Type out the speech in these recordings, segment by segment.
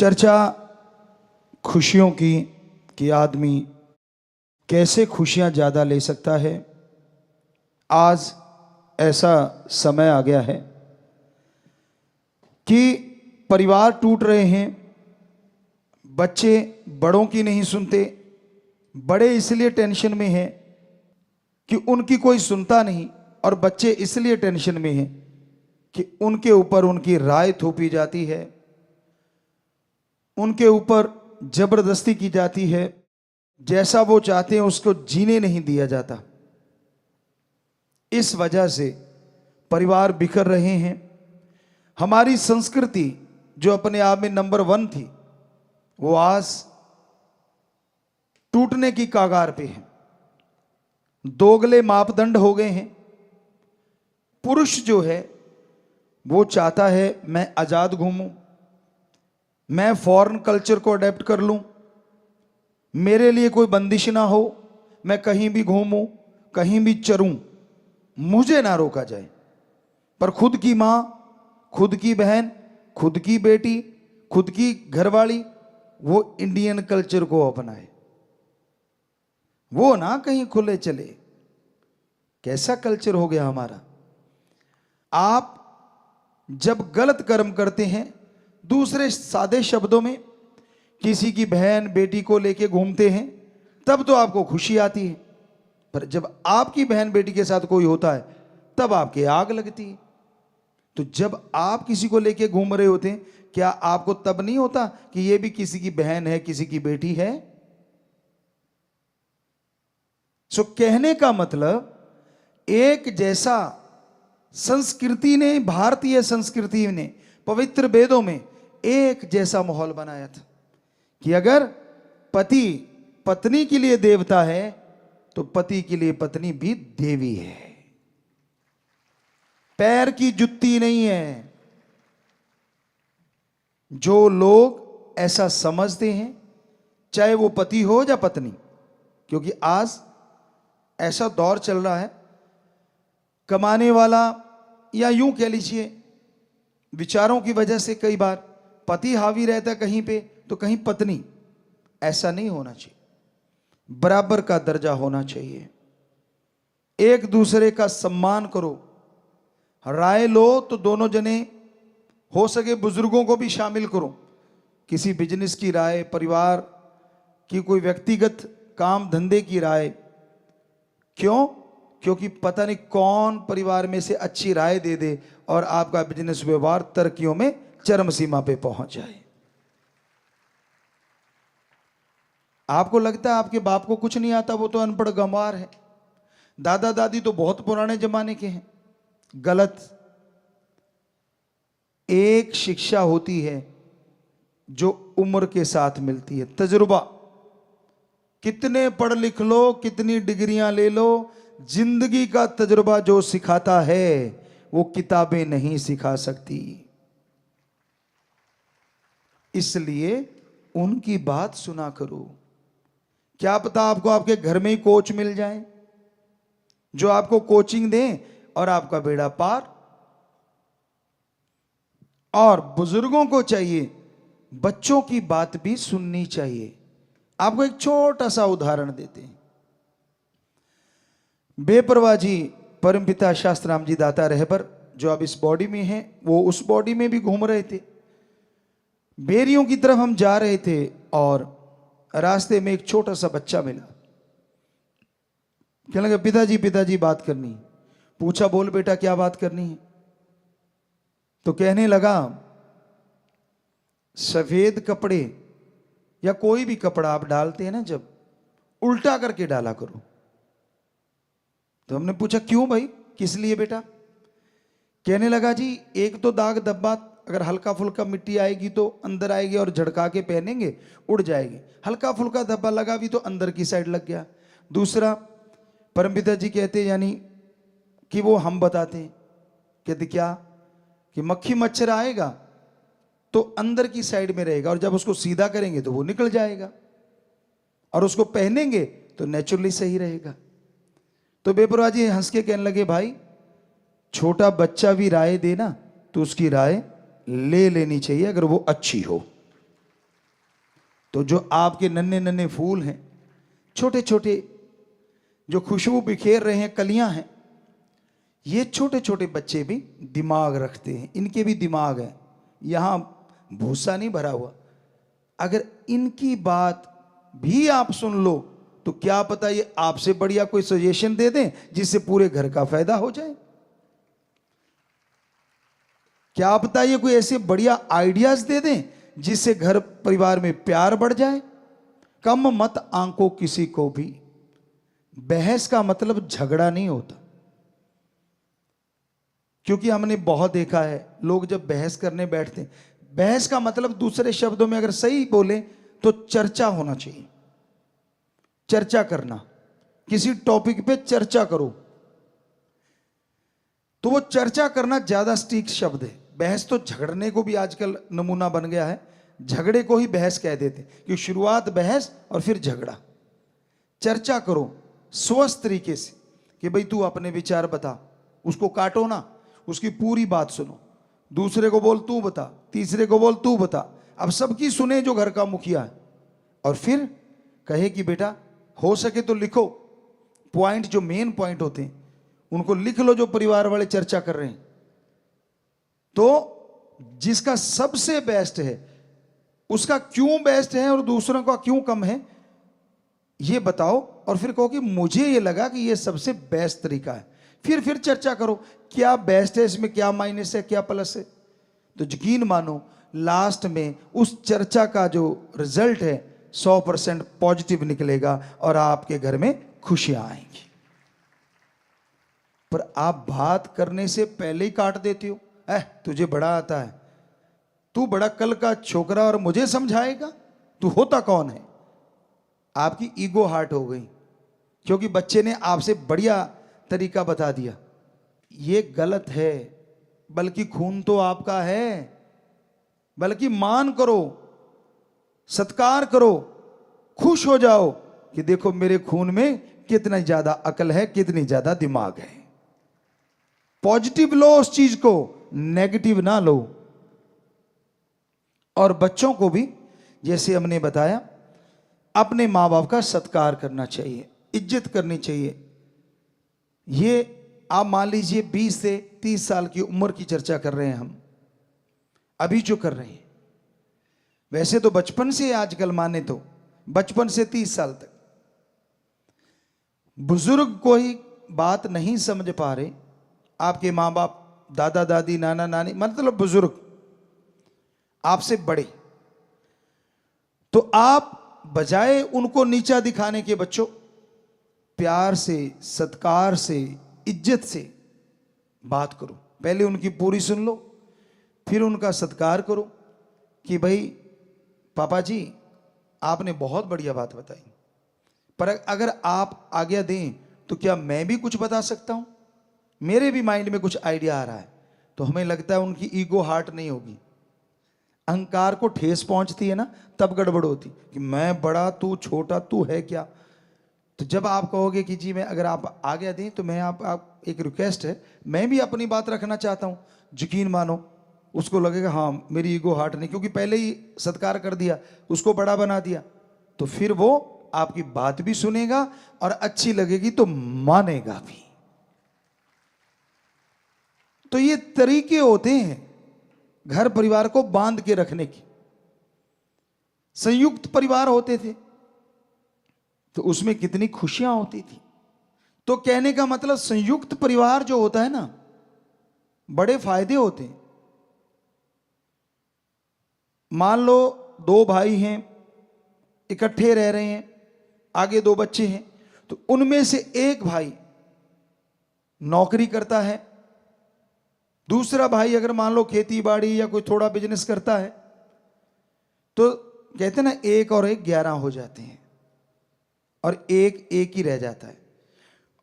चर्चा खुशियों की कि आदमी कैसे खुशियां ज़्यादा ले सकता है। आज ऐसा समय आ गया है कि परिवार टूट रहे हैं, बच्चे बड़ों की नहीं सुनते, बड़े इसलिए टेंशन में हैं कि उनकी कोई सुनता नहीं, और बच्चे इसलिए टेंशन में हैं कि उनके ऊपर उनकी राय थोपी जाती है, उनके ऊपर जबरदस्ती की जाती है, जैसा वो चाहते हैं उसको जीने नहीं दिया जाता। इस वजह से परिवार बिखर रहे हैं। हमारी संस्कृति जो अपने आप में नंबर 1 थी, वो आज टूटने की कगार पे है। दोगले मापदंड हो गए हैं। पुरुष जो है वो चाहता है मैं आजाद घूमूं, मैं फॉरेन कल्चर को अडेप्ट कर लूं, मेरे लिए कोई बंदिश ना हो, मैं कहीं भी घूमूं, कहीं भी चरूं, मुझे ना रोका जाए। पर खुद की मां, खुद की बहन, खुद की बेटी, खुद की घरवाली वो इंडियन कल्चर को अपनाए, वो ना कहीं खुले चले। कैसा कल्चर हो गया हमारा। आप जब गलत कर्म करते हैं, दूसरे सादे शब्दों में किसी की बहन बेटी को लेके घूमते हैं, तब तो आपको खुशी आती है। पर जब आपकी बहन बेटी के साथ कोई होता है तब आपके आग लगती है। तो जब आप किसी को लेके घूम रहे होते हैं, क्या आपको तब नहीं होता कि ये भी किसी की बहन है, किसी की बेटी है? सो कहने का मतलब, एक जैसा संस्कृति ने, भारतीय संस्कृति ने पवित्र वेदों में एक जैसा माहौल बनाया था कि अगर पति पत्नी के लिए देवता है तो पति के लिए पत्नी भी देवी है, पैर की जुत्ती नहीं है। जो लोग ऐसा समझते हैं, चाहे वो पति हो या पत्नी, क्योंकि आज ऐसा दौर चल रहा है, कमाने वाला, या यूं कह लीजिए विचारों की वजह से कई बार पति हावी रहता है कहीं पे तो कहीं पत्नी। ऐसा नहीं होना चाहिए, बराबर का दर्जा होना चाहिए। एक दूसरे का सम्मान करो, राय लो तो दोनों जने, हो सके बुजुर्गों को भी शामिल करो। किसी बिजनेस की राय, परिवार की कोई व्यक्तिगत काम धंधे की राय। क्यों? क्योंकि पता नहीं कौन परिवार में से अच्छी राय दे दे और आपका बिजनेस व्यवहार तरक्कियों में चरम सीमा पे पहुंच जाए। आपको लगता है आपके बाप को कुछ नहीं आता, वो तो अनपढ़ गंवार है। दादा दादी तो बहुत पुराने जमाने के हैं। गलत। एक शिक्षा होती है जो उम्र के साथ मिलती है, तजुर्बा। कितने पढ़ लिख लो, कितनी डिग्रियां ले लो, जिंदगी का तजुर्बा जो सिखाता है वो किताबें नहीं सिखा सकती। इसलिए उनकी बात सुना करो। क्या पता आपको आपके घर में ही कोच मिल जाए जो आपको कोचिंग दें और आपका बेड़ा पार। और बुजुर्गों को चाहिए बच्चों की बात भी सुननी चाहिए। आपको एक छोटा सा उदाहरण देते हैं। बेपरवाह जी परमपिता शास्त्राम जी दाता रहबर, जो अब इस बॉडी में हैं, वो उस बॉडी में भी घूम रहे थे। बेरियों की तरफ हम जा रहे थे और रास्ते में एक छोटा सा बच्चा मिला। कहने लगा पिताजी पिताजी बात करनी है। पूछा बोल बेटा क्या बात करनी है? तो कहने लगा सफेद कपड़े या कोई भी कपड़ा आप डालते हैं ना, जब उल्टा करके डाला करो। तो हमने पूछा क्यों भाई, किस लिए बेटा? कहने लगा जी एक तो दाग धब्बा, अगर हल्का फुल्का मिट्टी आएगी तो अंदर आएगी और झड़का के पहनेंगे उड़ जाएगी, हल्का फुल्का धब्बा लगा भी तो अंदर की साइड लग गया। दूसरा, परमपिता जी कहते यानी कि वो हम बताते हैं, कहते क्या कि मक्खी मच्छर आएगा तो अंदर की साइड में रहेगा और जब उसको सीधा करेंगे तो वो निकल जाएगा, और उसको पहनेंगे तो नेचुरली सही रहेगा। तो बेपरवाह जी हंस के कहने लगे भाई छोटा बच्चा भी राय देना तो उसकी राय ले लेनी चाहिए अगर वो अच्छी हो। तो जो आपके नन्हे नन्हे फूल हैं, छोटे छोटे जो खुशबू बिखेर रहे हैं, कलियां हैं, ये छोटे छोटे बच्चे भी दिमाग रखते हैं, इनके भी दिमाग है, यहां भूसा नहीं भरा हुआ। अगर इनकी बात भी आप सुन लो तो क्या पता ये आपसे बढ़िया कोई सजेशन दे दें जिससे पूरे घर का फायदा हो जाए। क्या पता ये कोई ऐसे बढ़िया आइडियाज दे दें जिससे घर परिवार में प्यार बढ़ जाए। कम मत आंको किसी को भी। बहस का मतलब झगड़ा नहीं होता, क्योंकि हमने बहुत देखा है लोग जब बहस करने बैठते हैं, बहस का मतलब दूसरे शब्दों में अगर सही बोले तो चर्चा होना चाहिए। चर्चा करना, किसी टॉपिक पे चर्चा करो, तो वो चर्चा करना ज्यादा सटीक शब्द है। बहस तो झगड़ने को भी आजकल नमूना बन गया है, झगड़े को ही बहस कह देते कि शुरुआत बहस और फिर झगड़ा। चर्चा करो स्वस्थ तरीके से कि भाई तू अपने विचार बता, उसको काटो ना, उसकी पूरी बात सुनो, दूसरे को बोल तू बता, तीसरे को बोल तू बता। अब सबकी सुने जो घर का मुखिया है, और फिर कहे कि बेटा हो सके तो लिखो पॉइंट, जो मेन पॉइंट होते हैं उनको लिख लो जो परिवार वाले चर्चा कर रहे हैं। तो जिसका सबसे बेस्ट है उसका क्यों बेस्ट है और दूसरों का क्यों कम है ये बताओ, और फिर कहो कि मुझे ये लगा कि ये सबसे बेस्ट तरीका है। फिर चर्चा करो क्या बेस्ट है, इसमें क्या माइनस है, क्या प्लस है। तो यकीन मानो लास्ट में उस चर्चा का जो रिजल्ट है 100% पॉजिटिव निकलेगा और आपके घर में खुशियां आएंगी। पर आप बात करने से पहले ही काट देते हो, तुझे बड़ा आता है, तू बड़ा कल का छोकरा और मुझे समझाएगा, तू होता कौन है। आपकी ईगो हार्ट हो गई क्योंकि बच्चे ने आपसे बढ़िया तरीका बता दिया। ये गलत है, बल्कि खून तो आपका है, बल्कि मान करो, सत्कार करो, खुश हो जाओ कि देखो मेरे खून में कितना ज्यादा अकल है, कितनी ज्यादा दिमाग है। पॉजिटिव लो उस चीज को, नेगेटिव ना लो। और बच्चों को भी जैसे हमने बताया अपने मां बाप का सत्कार करना चाहिए, इज्जत करनी चाहिए। ये आप मान लीजिए 20 से 30 साल की उम्र की चर्चा कर रहे हैं हम अभी जो कर रहे हैं, वैसे तो बचपन से आजकल माने तो बचपन से 30 साल तक बुजुर्ग कोई बात नहीं समझ पा रहे, आपके मां बाप, दादा दादी, नाना नानी, मतलब बुजुर्ग आपसे बड़े, तो आप बजाय उनको नीचा दिखाने के बच्चों प्यार से, सत्कार से, इज्जत से बात करो। पहले उनकी पूरी सुन लो, फिर उनका सत्कार करो कि भाई पापा जी आपने बहुत बढ़िया बात बताई, पर अगर आप आज्ञा दें तो क्या मैं भी कुछ बता सकता हूं, मेरे भी माइंड में कुछ आइडिया आ रहा है। तो हमें लगता है उनकी ईगो हार्ट नहीं होगी, अहंकार को ठेस पहुंचती है ना, तब गड़बड़ होती कि मैं बड़ा तू छोटा, तू है क्या। तो जब आप कहोगे कि जी मैं, अगर आप आज्ञा दें तो मैं आप एक रिक्वेस्ट है, मैं भी अपनी बात रखना चाहता हूं, यकीन मानो उसको लगेगा हाँ मेरी ईगो हार्ट नहीं, क्योंकि पहले ही सत्कार कर दिया, उसको बड़ा बना दिया, तो फिर वो आपकी बात भी सुनेगा और अच्छी लगेगी तो मानेगा भी। तो ये तरीके होते हैं घर परिवार को बांध के रखने की। संयुक्त परिवार होते थे तो उसमें कितनी खुशियां होती थी। तो कहने का मतलब संयुक्त परिवार जो होता है ना, बड़े फायदे होते हैं। मान लो 2 भाई हैं, इकट्ठे रह रहे हैं, आगे 2 बच्चे हैं, तो उनमें से एक भाई नौकरी करता है, दूसरा भाई अगर मान लो खेती बाड़ी या कोई थोड़ा बिजनेस करता है, तो कहते हैं ना 1 और 1 11 हो जाते हैं और एक ही रह जाता है।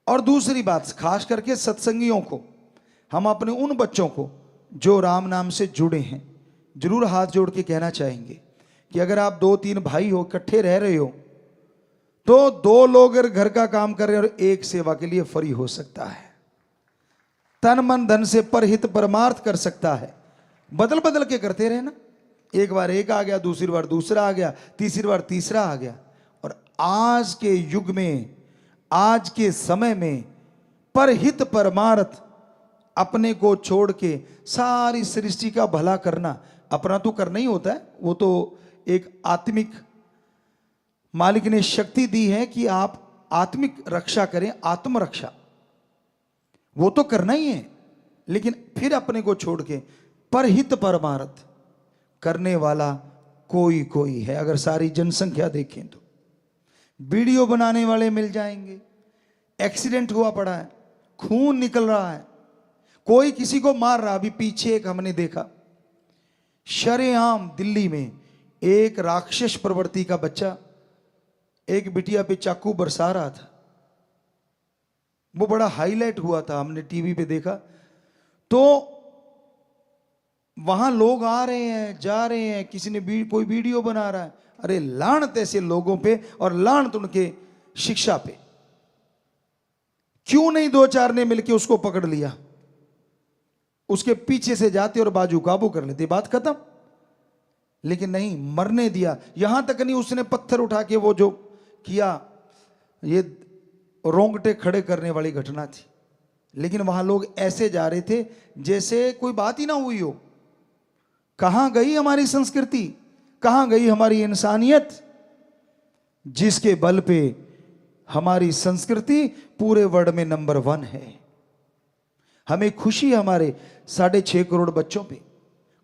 और दूसरी बात, खास करके सत्संगियों को, हम अपने उन बच्चों को जो राम नाम से जुड़े हैं जरूर हाथ जोड़ के कहना चाहेंगे कि अगर आप 2-3 भाई हो, इकट्ठे रह रहे हो, तो 2 लोग अगर घर का काम कर रहे हैं और एक सेवा के लिए फ्री हो सकता है, तन मन धन से परहित परमार्थ कर सकता है। बदल बदल के करते रहे ना, एक बार एक आ गया, दूसरी बार दूसरा आ गया, तीसरी बार तीसरा आ गया। और आज के युग में, आज के समय में परहित परमार्थ अपने को छोड़ के सारी सृष्टि का भला करना, अपना तो करना ही होता है, वो तो एक आत्मिक मालिक ने शक्ति दी है कि आप आत्मिक रक्षा करें, आत्मरक्षा वो तो करना ही है। लेकिन फिर अपने को छोड़ के परहित परमार्थ करने वाला कोई कोई है। अगर सारी जनसंख्या देखें तो वीडियो बनाने वाले मिल जाएंगे, एक्सीडेंट हुआ पड़ा है, खून निकल रहा है, कोई किसी को मार रहा। अभी पीछे एक हमने देखा, शरेआम दिल्ली में एक राक्षस प्रवृत्ति का बच्चा एक बिटिया पे चाकू बरसा रहा था। वो बड़ा हाईलाइट हुआ था, हमने टीवी पे देखा। तो वहां लोग आ रहे हैं, जा रहे हैं, किसी ने कोई वीडियो बना रहा है। अरे लानत ऐसे लोगों पे और लानत उनके शिक्षा पे। क्यों नहीं दो चार ने मिलके उसको पकड़ लिया, उसके पीछे से जाते और बाजू काबू कर लेते, बात खत्म। लेकिन नहीं, मरने दिया। यहां तक नहीं, उसने पत्थर उठा के वो जो किया, ये रोंगटे खड़े करने वाली घटना थी। लेकिन वहां लोग ऐसे जा रहे थे जैसे कोई बात ही ना हुई हो। कहां गई हमारी संस्कृति, कहां गई हमारी इंसानियत, जिसके बल पे हमारी संस्कृति पूरे वर्ल्ड में नंबर 1 है। हमें खुशी हमारे 6.5 करोड़ बच्चों पे,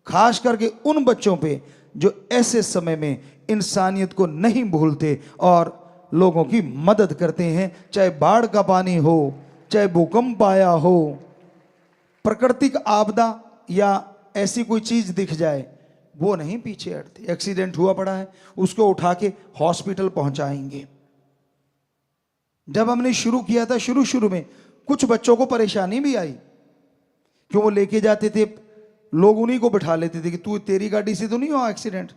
खास करके उन बच्चों पे जो ऐसे समय में इंसानियत को नहीं भूलते और लोगों की मदद करते हैं। चाहे बाढ़ का पानी हो, चाहे भूकंप आया हो, प्राकृतिक आपदा या ऐसी कोई चीज दिख जाए, वो नहीं पीछे हटते। एक्सीडेंट हुआ पड़ा है, उसको उठा के हॉस्पिटल पहुंचाएंगे। जब हमने शुरू किया था, शुरू में कुछ बच्चों को परेशानी भी आई, क्यों वो लेके जाते थे, लोग उन्हीं को बिठा लेते थे कि तू, तेरी गाड़ी से तो नहीं हुआ एक्सीडेंट,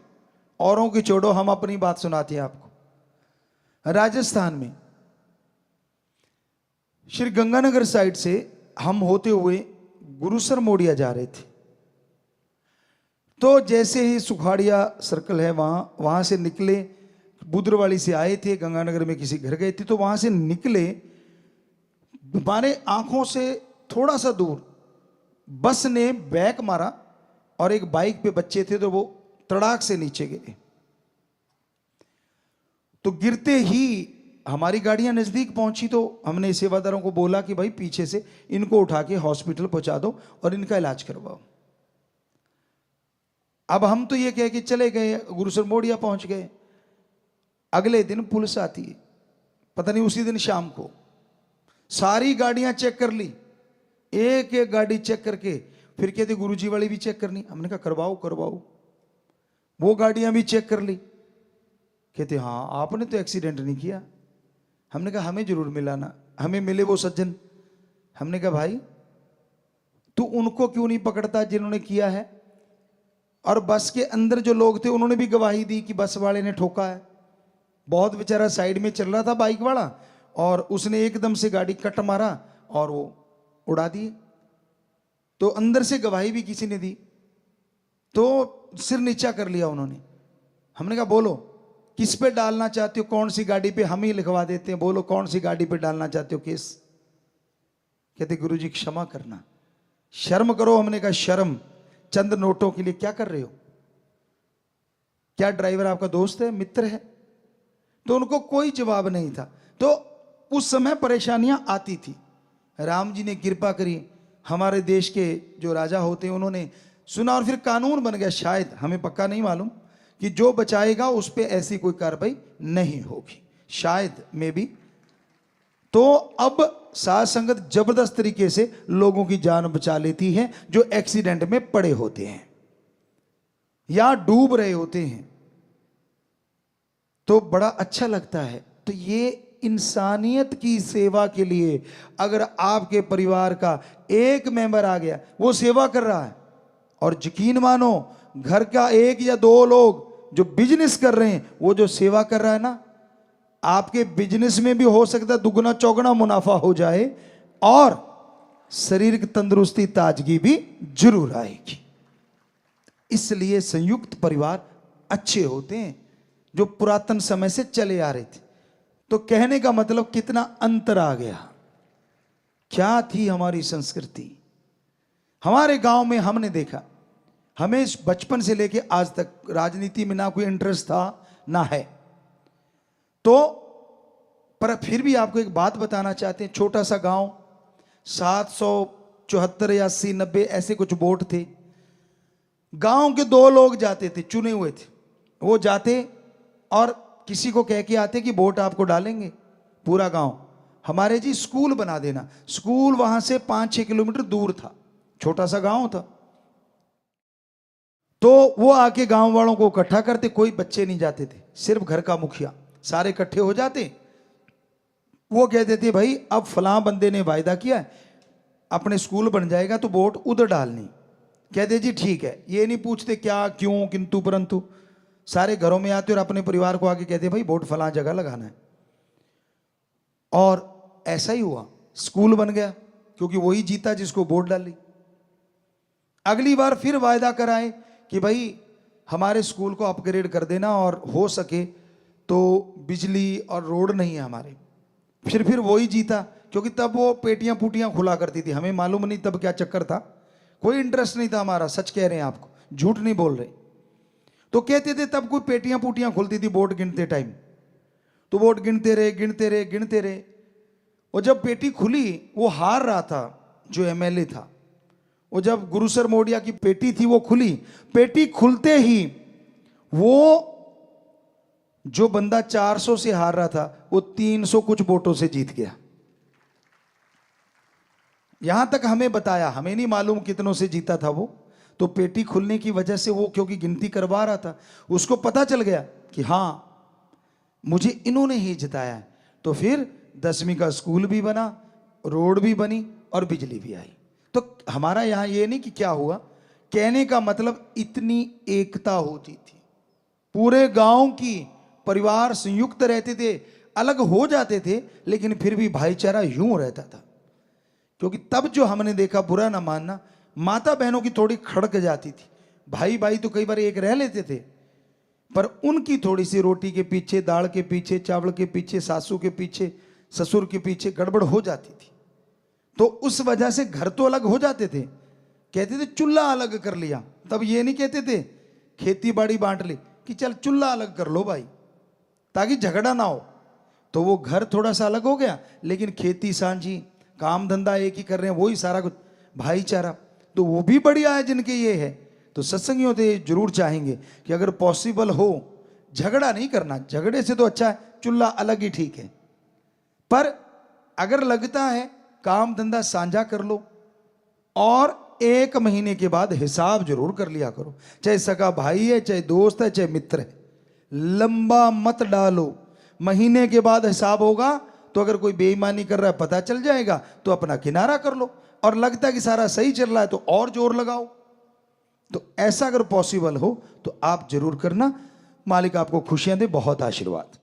औरों की छोड़ो, हम अपनी बात सुनाते हैं आपको। राजस्थान में श्री गंगानगर साइड से हम होते हुए गुरुसर मोड़िया जा रहे थे। तो जैसे ही सुखाड़िया सर्कल है, वहां से निकले, बुद्रवाली से आए थे, गंगानगर में किसी घर गए थे, तो वहां से निकले, हमारे आंखों से थोड़ा सा दूर बस ने बैक मारा और एक बाइक पे बच्चे थे, तो वो तड़ाक से नीचे गिरे। तो गिरते ही हमारी गाड़ियां नजदीक पहुंची, तो हमने सेवादारों को बोला कि भाई पीछे से इनको उठा के हॉस्पिटल पहुंचा दो और इनका इलाज करवाओ। अब हम तो ये कह के चले गए, गुरुसर मोड़िया पहुंच गए। अगले दिन पुलिस आती है, पता नहीं उसी दिन शाम को, सारी गाड़ियां चेक कर ली, एक एक गाड़ी चेक करके फिर कहते गुरुजी वाली भी चेक करनी। हमने कहा करवाओ। वो गाड़ियां भी चेक कर ली, कहते हाँ आपने तो एक्सीडेंट नहीं किया। हमने कहा हमें जरूर मिला ना, हमें मिले वो सज्जन। हमने कहा भाई तू उनको क्यों नहीं पकड़ता जिन्होंने किया है? और बस के अंदर जो लोग थे उन्होंने भी गवाही दी कि बस वाले ने ठोका है। बहुत बेचारा साइड में चल रहा था बाइक वाला, और उसने एकदम से गाड़ी कट मारा और वो उड़ा दिए। तो अंदर से गवाही भी किसी ने दी, तो सिर नीचा कर लिया उन्होंने। हमने कहा बोलो किस पे डालना चाहते हो, कौन सी गाड़ी पे, हम ही लिखवा देते हैं, बोलो कौन सी गाड़ी पे डालना चाहते हो केस। कहते गुरुजी क्षमा करना, शर्म करो। हमने कहा शर्म, चंद नोटों के लिए क्या कर रहे हो? क्या ड्राइवर आपका दोस्त है, मित्र है? तो उनको कोई जवाब नहीं था। तो उस समय परेशानियां आती थी। राम जी ने कृपा करी, हमारे देश के जो राजा होते हैं उन्होंने सुना और फिर कानून बन गया, शायद हमें पक्का नहीं मालूम, कि जो बचाएगा उस पर ऐसी कोई कार्रवाई नहीं होगी, शायद में भी। तो अब साध संगत जबरदस्त तरीके से लोगों की जान बचा लेती है जो एक्सीडेंट में पड़े होते हैं या डूब रहे होते हैं, तो बड़ा अच्छा लगता है। तो ये इंसानियत की सेवा के लिए अगर आपके परिवार का एक मेंबर आ गया, वो सेवा कर रहा है, और यकीन मानो घर का 1 या 2 लोग जो बिजनेस कर रहे हैं, वो जो सेवा कर रहा है ना, आपके बिजनेस में भी हो सकता है दुगना चौगुना मुनाफा हो जाए और शरीर की तंदुरुस्ती ताजगी भी जरूर आएगी। इसलिए संयुक्त परिवार अच्छे होते हैं, जो पुरातन समय से चले आ रहे थे। तो कहने का मतलब कितना अंतर आ गया। क्या थी हमारी संस्कृति। हमारे गांव में हमने देखा, हमें बचपन से लेके आज तक राजनीति में ना कोई इंटरेस्ट था ना है, तो पर फिर भी आपको एक बात बताना चाहते हैं। छोटा सा गांव, 774 या 80 90 ऐसे कुछ वोट थे। गांव के 2 लोग जाते थे, चुने हुए थे, वो जाते और किसी को कह के आते कि वोट आपको डालेंगे। पूरा गांव, हमारे जी स्कूल बना देना। स्कूल वहां से 5-6 किलोमीटर दूर था, छोटा सा गांव था। तो वो आके गांव वालों को इकट्ठा करते, कोई बच्चे नहीं जाते थे, सिर्फ घर का मुखिया, सारे इकट्ठे हो जाते। वो कहते थे भाई अब फलां बंदे ने वायदा किया है, अपने स्कूल बन जाएगा तो वोट उधर डालनी। कहते जी ठीक है, ये नहीं पूछते क्या क्यों किंतु परंतु, सारे घरों में आते और अपने परिवार को आके कहते भाई वोट फलां जगह लगाना है। और ऐसा ही हुआ, स्कूल बन गया, क्योंकि वही जीता जिसको वोट डाली। अगली बार फिर वायदा कराए कि भाई हमारे स्कूल को अपग्रेड कर देना और हो सके तो बिजली और रोड नहीं है हमारे। फिर वही जीता, क्योंकि तब वो पेटियां पुटियां खुला करती थी। हमें मालूम नहीं तब क्या चक्कर था, कोई इंटरेस्ट नहीं था हमारा, सच कह रहे हैं आपको, झूठ नहीं बोल रहे। तो कहते थे तब कोई पेटियां पुटियां खुलती थी वोट गिनते टाइम, तो वोट गिनते रहे गिनते रहे गिनते रहे। और जब पेटी खुली, वो हार रहा था जो एमएलए था, वो जब गुरुसर मोडिया की पेटी थी वो खुली, पेटी खुलते ही वो जो बंदा 400 से हार रहा था वो 300 कुछ वोटों से जीत गया। यहां तक हमें बताया, हमें नहीं मालूम कितनों से जीता था वो। तो पेटी खुलने की वजह से वो क्योंकि गिनती करवा रहा था, उसको पता चल गया कि हां मुझे इन्होंने ही जिताया है। तो फिर 10वीं का स्कूल भी बना, रोड भी बनी और बिजली भी आई। तो हमारा यहां ये नहीं कि क्या हुआ, कहने का मतलब इतनी एकता होती थी, पूरे गांव की परिवार संयुक्त रहते थे, अलग हो जाते थे लेकिन फिर भी भाईचारा यूं रहता था। क्योंकि तब जो हमने देखा, बुरा ना मानना, माता बहनों की थोड़ी खड़क जाती थी, भाई भाई तो कई बार एक रह लेते थे, पर उनकी थोड़ी सी रोटी के पीछे, दाल के पीछे, चावल के पीछे, सासू के पीछे, ससुर के पीछे गड़बड़ हो जाती थी। तो उस वजह से घर तो अलग हो जाते थे, कहते थे चूल्हा अलग कर लिया। तब ये नहीं कहते थे खेती बाड़ी बांट ली, कि चल चूल्हा अलग कर लो भाई, ताकि झगड़ा ना हो। तो वो घर थोड़ा सा अलग हो गया, लेकिन खेती सांझी, काम धंधा एक ही कर रहे हैं, वही सारा कुछ भाईचारा। तो वो भी बढ़िया है जिनके ये है। तो सत्संगियों से जरूर चाहेंगे कि अगर पॉसिबल हो, झगड़ा नहीं करना, झगड़े से तो अच्छा है चूल्हा अलग ही ठीक है। पर अगर लगता है काम धंधा साझा कर लो, और 1 महीने के बाद हिसाब जरूर कर लिया करो, चाहे सगा भाई है, चाहे दोस्त है, चाहे मित्र है, लंबा मत डालो। महीने के बाद हिसाब होगा, तो अगर कोई बेईमानी कर रहा है पता चल जाएगा, तो अपना किनारा कर लो, और लगता है कि सारा सही चल रहा है तो और जोर लगाओ। तो ऐसा अगर पॉसिबल हो तो आप जरूर करना। मालिक आपको खुशियां दे, बहुत आशीर्वाद।